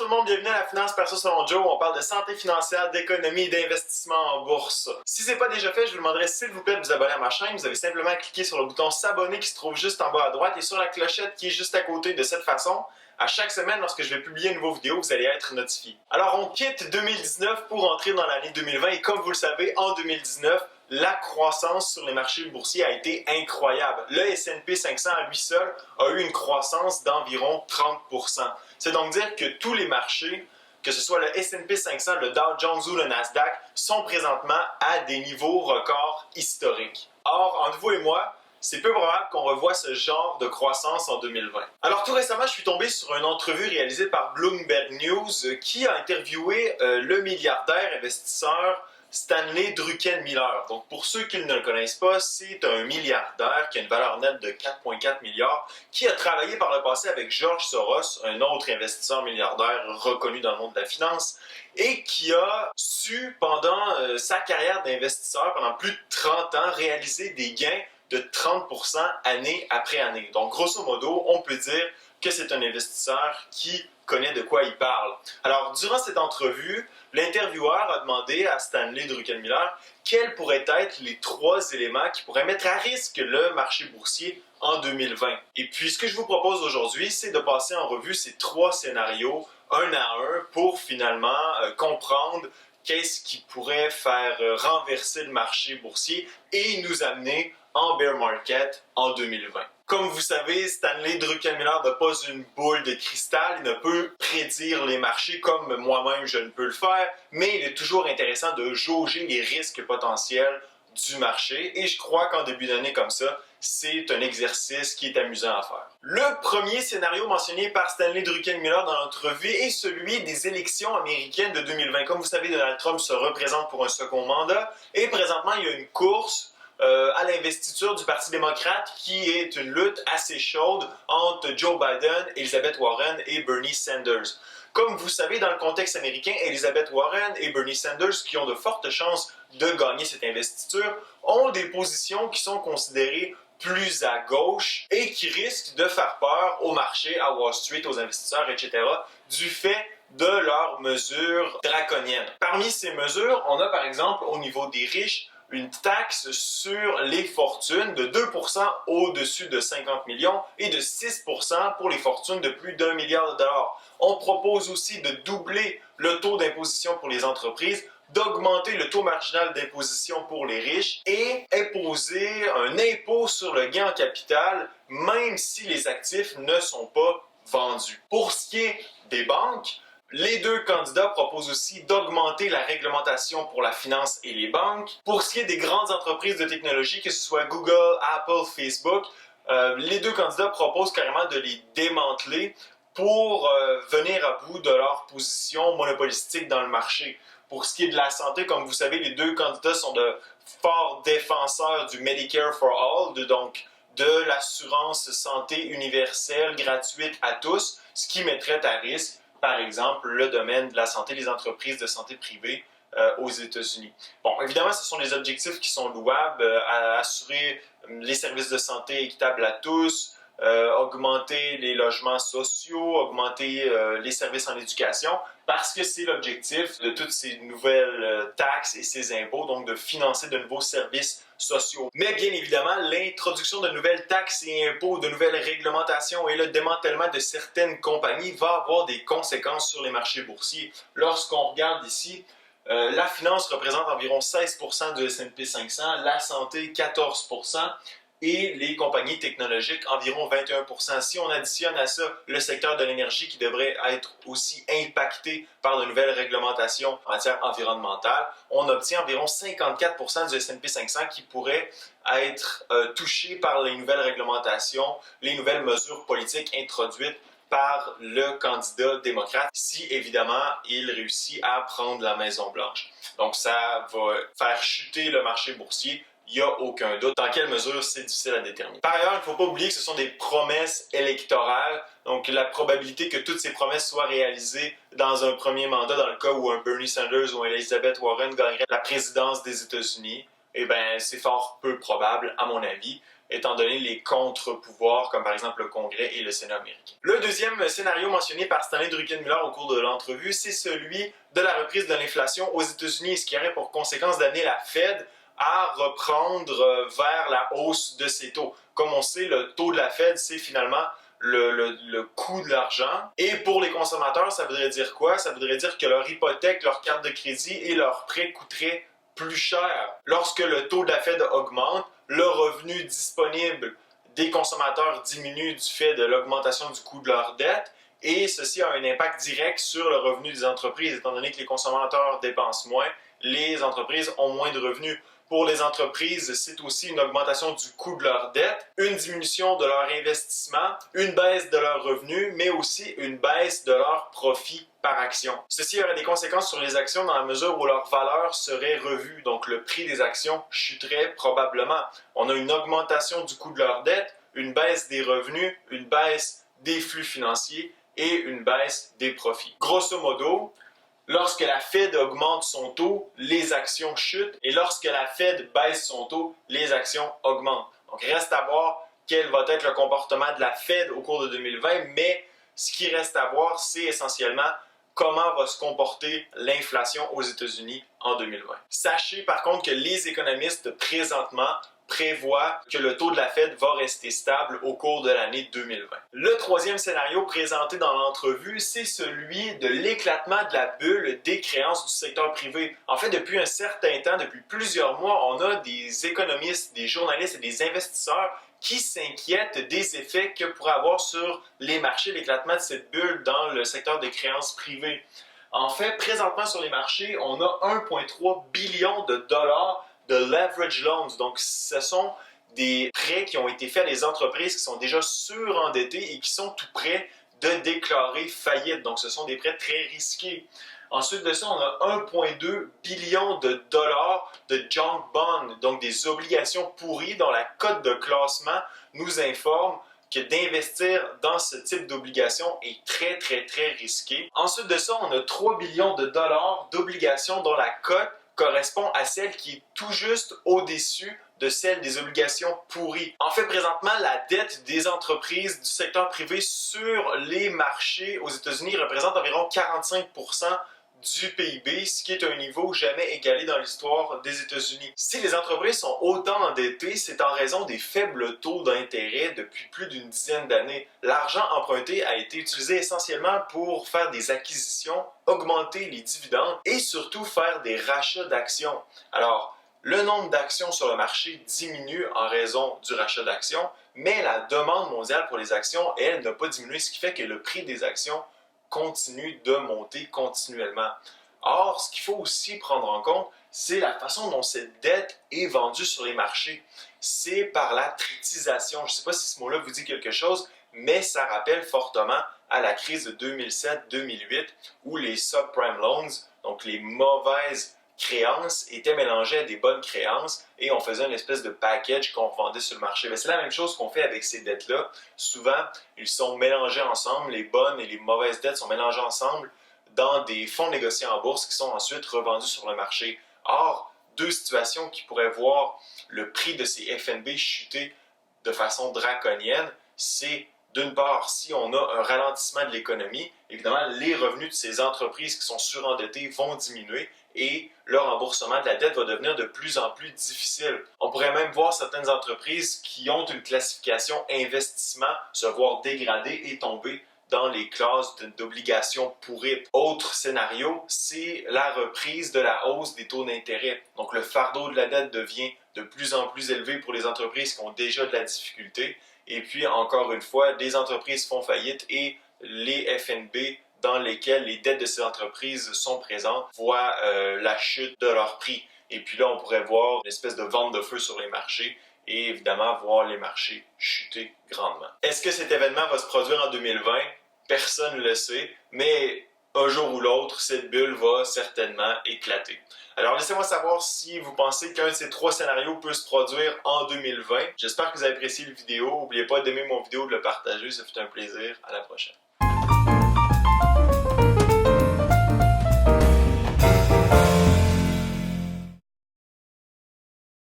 tout le monde, bienvenue à la Finance Perso selon Joe. On parle de santé financière, d'économie et d'investissement en bourse. Si ce n'est pas déjà fait, je vous demanderai s'il vous plaît de vous abonner à ma chaîne. Vous avez simplement à cliquer sur le bouton s'abonner qui se trouve juste en bas à droite et sur la clochette qui est juste à côté. De cette façon, à chaque semaine, lorsque je vais publier une nouvelle vidéo, vous allez être notifié. Alors, on quitte 2019 pour entrer dans l'année 2020 et comme vous le savez, en 2019, la croissance sur les marchés boursiers a été incroyable. Le S&P 500 à lui seul a eu une croissance d'environ 30%. C'est donc dire que tous les marchés, que ce soit le S&P 500, le Dow Jones ou le Nasdaq, sont présentement à des niveaux records historiques. Or, entre vous et moi, c'est peu probable qu'on revoie ce genre de croissance en 2020. Alors tout récemment, je suis tombé sur une entrevue réalisée par Bloomberg News qui a interviewé le milliardaire investisseur Stanley Druckenmiller. Donc pour ceux qui ne le connaissent pas, c'est un milliardaire qui a une valeur nette de 4,4 milliards, qui a travaillé par le passé avec George Soros, un autre investisseur milliardaire reconnu dans le monde de la finance, et qui a su, pendant sa carrière d'investisseur, pendant plus de 30 ans, réaliser des gains de 30% année après année. Donc grosso modo, on peut dire que c'est un investisseur qui connaît de quoi il parle. Alors, durant cette entrevue, l'intervieweur a demandé à Stanley Druckenmiller quels pourraient être les 3 éléments qui pourraient mettre à risque le marché boursier en 2020. Et puis, ce que je vous propose aujourd'hui, c'est de passer en revue ces 3 scénarios un à un pour finalement comprendre qu'est-ce qui pourrait faire renverser le marché boursier et nous amener en bear market en 2020. Comme vous savez, Stanley Druckenmiller n'a pas une boule de cristal, il ne peut prédire les marchés comme moi-même je ne peux le faire, mais il est toujours intéressant de jauger les risques potentiels du marché et je crois qu'en début d'année comme ça, c'est un exercice qui est amusant à faire. Le premier scénario mentionné par Stanley Druckenmiller dans l'entrevue est celui des élections américaines de 2020. Comme vous savez, Donald Trump se représente pour un second mandat et présentement, il y a une course à l'investiture du Parti démocrate qui est une lutte assez chaude entre Joe Biden, Elizabeth Warren et Bernie Sanders. Comme vous savez, dans le contexte américain, Elizabeth Warren et Bernie Sanders, qui ont de fortes chances de gagner cette investiture, ont des positions qui sont considérées plus à gauche et qui risquent de faire peur au marché, à Wall Street, aux investisseurs, etc., du fait de leurs mesures draconiennes. Parmi ces mesures, on a par exemple au niveau des riches une taxe sur les fortunes de 2% au-dessus de 50 millions et de 6% pour les fortunes de plus d'1 milliard de dollars. On propose aussi de doubler le taux d'imposition pour les entreprises, d'augmenter le taux marginal d'imposition pour les riches et imposer un impôt sur le gain en capital, même si les actifs ne sont pas vendus. Pour ce qui est des banques, les 2 candidats proposent aussi d'augmenter la réglementation pour la finance et les banques. Pour ce qui est des grandes entreprises de technologie, que ce soit Google, Apple, Facebook, les 2 candidats proposent carrément de les démanteler pour venir à bout de leur position monopolistique dans le marché. Pour ce qui est de la santé, comme vous savez, les 2 candidats sont de forts défenseurs du Medicare for All, donc de l'assurance santé universelle gratuite à tous, ce qui mettrait à risque par exemple, le domaine de la santé, les entreprises de santé privée aux États-Unis. Bon, évidemment, ce sont des objectifs qui sont louables, à assurer les services de santé équitables à tous, augmenter les logements sociaux, augmenter les services en éducation, parce que c'est l'objectif de toutes ces nouvelles taxes et ces impôts, donc de financer de nouveaux services sociaux. Mais bien évidemment, l'introduction de nouvelles taxes et impôts, de nouvelles réglementations et le démantèlement de certaines compagnies va avoir des conséquences sur les marchés boursiers. Lorsqu'on regarde ici, la finance représente environ 16% du S&P 500, la santé 14%, et les compagnies technologiques environ 21%. Si on additionne à ça le secteur de l'énergie qui devrait être aussi impacté par de nouvelles réglementations en matière environnementale, on obtient environ 54% du S&P 500 qui pourrait être touché par les nouvelles réglementations, les nouvelles mesures politiques introduites par le candidat démocrate, si évidemment il réussit à prendre la Maison-Blanche. Donc ça va faire chuter le marché boursier. Il n'y a aucun doute. Dans quelle mesure, c'est difficile à déterminer. Par ailleurs, il ne faut pas oublier que ce sont des promesses électorales. Donc, la probabilité que toutes ces promesses soient réalisées dans un premier mandat, dans le cas où un Bernie Sanders ou un Elizabeth Warren gagnerait la présidence des États-Unis, eh bien, c'est fort peu probable, à mon avis. étant donné les contre-pouvoirs, comme par exemple le Congrès et le Sénat américain. Le deuxième scénario mentionné par Stanley Druckenmiller au cours de l'entrevue, c'est celui de la reprise de l'inflation aux États-Unis, ce qui aurait pour conséquence d'amener la Fed à reprendre vers la hausse de ses taux. Comme on sait, le taux de la Fed, c'est finalement le coût de l'argent. Et pour les consommateurs, ça voudrait dire quoi? Ça voudrait dire que leur hypothèque, leur carte de crédit et leurs prêts coûteraient plus cher. Lorsque le taux de la Fed augmente, le revenu disponible des consommateurs diminue du fait de l'augmentation du coût de leur dette. Et ceci a un impact direct sur le revenu des entreprises, étant donné que les consommateurs dépensent moins, les entreprises ont moins de revenus. Pour les entreprises, c'est aussi une augmentation du coût de leur dette, une diminution de leur investissement, une baisse de leurs revenus, mais aussi une baisse de leurs profits par action. Ceci aurait des conséquences sur les actions dans la mesure où leur valeur serait revue, donc le prix des actions chuterait probablement. On a une augmentation du coût de leur dette, une baisse des revenus, une baisse des flux financiers et une baisse des profits. Grosso modo, lorsque la Fed augmente son taux, les actions chutent et lorsque la Fed baisse son taux, les actions augmentent. Donc, reste à voir quel va être le comportement de la Fed au cours de 2020, mais ce qui reste à voir, c'est essentiellement comment va se comporter l'inflation aux États-Unis en 2020. Sachez par contre que les économistes présentement prévoit que le taux de la Fed va rester stable au cours de l'année 2020. Le troisième scénario présenté dans l'entrevue, c'est celui de l'éclatement de la bulle des créances du secteur privé. En fait, depuis un certain temps, depuis plusieurs mois, on a des économistes, des journalistes et des investisseurs qui s'inquiètent des effets que pourrait avoir sur les marchés l'éclatement de cette bulle dans le secteur des créances privées. En fait, présentement sur les marchés, on a 1,3 billion de dollars de leverage loans. Donc, ce sont des prêts qui ont été faits à des entreprises qui sont déjà surendettées et qui sont tout près de déclarer faillite. Donc, ce sont des prêts très risqués. Ensuite de ça, on a 1,2 billion de dollars de junk bonds, donc des obligations pourries dont la cote de classement nous informe que d'investir dans ce type d'obligations est très, très, très risqué. Ensuite de ça, on a 3 billions de dollars d'obligations dont la cote correspond à celle qui est tout juste au-dessus de celle des obligations pourries. En fait, présentement, la dette des entreprises du secteur privé sur les marchés aux États-Unis représente environ 45% du PIB, ce qui est un niveau jamais égalé dans l'histoire des États-Unis. Si les entreprises sont autant endettées, c'est en raison des faibles taux d'intérêt depuis plus d'une dizaine d'années. L'argent emprunté a été utilisé essentiellement pour faire des acquisitions, augmenter les dividendes et surtout faire des rachats d'actions. Alors, le nombre d'actions sur le marché diminue en raison du rachat d'actions, mais la demande mondiale pour les actions, elle, n'a pas diminué, ce qui fait que le prix des actions continue de monter continuellement. Or, ce qu'il faut aussi prendre en compte, c'est la façon dont cette dette est vendue sur les marchés. C'est par la tritisation. Je ne sais pas si ce mot-là vous dit quelque chose, mais ça rappelle fortement à la crise de 2007-2008 où les subprime loans, donc les mauvaises créances, étaient mélangées à des bonnes créances et on faisait une espèce de package qu'on revendait sur le marché. C'est la même chose qu'on fait avec ces dettes-là. Souvent, ils sont mélangés ensemble, les bonnes et les mauvaises dettes sont mélangées ensemble dans des fonds négociés en bourse qui sont ensuite revendus sur le marché. Or, deux situations qui pourraient voir le prix de ces FNB chuter de façon draconienne, c'est d'une part, si on a un ralentissement de l'économie, évidemment, les revenus de ces entreprises qui sont surendettées vont diminuer et le remboursement de la dette va devenir de plus en plus difficile. On pourrait même voir certaines entreprises qui ont une classification investissement se voir dégradées et tomber dans les classes d'obligations pourrites. Autre scénario, c'est la reprise de la hausse des taux d'intérêt. Donc le fardeau de la dette devient de plus en plus élevé pour les entreprises qui ont déjà de la difficulté. Et puis, encore une fois, des entreprises font faillite et les FNB dans lesquels les dettes de ces entreprises sont présentes voient la chute de leur prix. Et puis là, on pourrait voir une espèce de vente de feu sur les marchés et évidemment voir les marchés chuter grandement. Est-ce que cet événement va se produire en 2020? Personne ne le sait, mais un jour ou l'autre, cette bulle va certainement éclater. Alors laissez-moi savoir si vous pensez qu'un de ces trois scénarios peut se produire en 2020. J'espère que vous avez apprécié la vidéo. N'oubliez pas d'aimer mon vidéo, de le partager, ça fait un plaisir. À la prochaine.